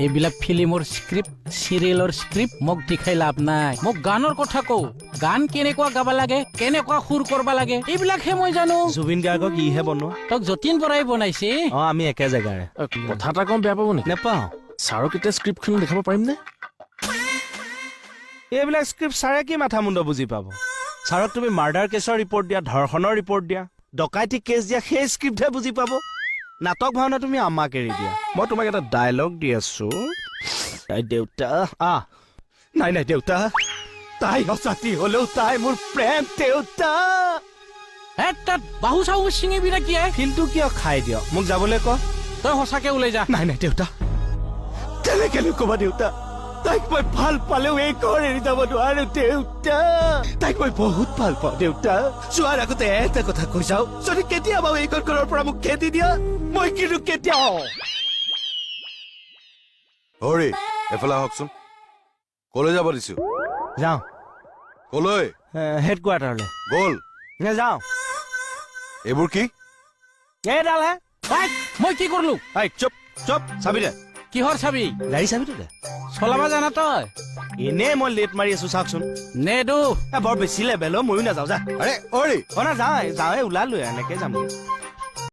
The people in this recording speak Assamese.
এইবিলাক ফিল্মৰ স্ক্ৰিপ্ট চিৰিয়েলৰ স্ক্ৰিপ্ট মোক দেখাই লাভ নাই মোক গানৰ কথা কওঁ গান কেনেকুৱা গাব লাগে কেনেকুৱা সুৰ কৰিব লাগে এইবিলাকহে মই জানো জুবিন গাৰ্গক ইহে বনোৱা তোক যতীন বৰাই বনাইছে আমি একে জেগাৰে কথা এটা কম বেয়া পাব নেকি নেপাওঁ ছাৰক এতিয়া স্ক্ৰিপ্টখন দেখাব পাৰিম নে এইবিলাক স্ক্ৰিপ্ট ছাৰে কি মাথা মুণ্ড বুজি পাব ছাৰক তুমি মাৰ্ডাৰ কেছৰ ৰিপৰ্ট দিয়া ধৰ্ষণৰ ৰিপৰ্ট দিয়া ডকাইতি কেছ দিয়া সেই স্ক্ৰিপ্টহে বুজি পাব নাটক ভাওনা তুমি আমাক এৰি দিয়া মই তোমাক এটা ডায়লগ দি আছো তাই দেউতা নাই দেউতা তাই অজাতি হলেও তাই মোৰ প্ৰেম দেউতা তাত বাহু চাহু ছিঙিবি নে কি কিন্তু কিয় খাই দিয় মোক যাবলৈ ক তই সঁচাকে ওলাই যা নাই দেউতা তেনেকে নকবা দেউতা তাইক মই ভাল পালেও এই ঘৰ এৰি যাব নোৱাৰো দেউতা তাইক মই বহুত ভাল পাওঁ দেউতা যোৱাৰ আগতে এটা কথা কৈ যাওঁ যদি কেতিয়াবা এই ঘৰৰ পৰা মোক খেদি দিয়া মই কিন্তু কেতিয়াও হৰি এফালে আহকচোন কলৈ যাব দিছো যাওঁ কলৈ হেড কোৱাৰ্টাৰলৈ গ'ল নেযাওঁ এইবোৰ কি এইডালহে মই কি কৰিলো চুপ চাবি দে কিহৰ চাবি গাড়ী চাবিটো দে চলাব জানা তই এনেই মই লেট মাৰি আছো চাওকচোন নেদো বৰ বেছি লেবেল ময়ো নাযাওঁ যা আৰে হৰি না যাওঁ ওলালো এনেকে যাম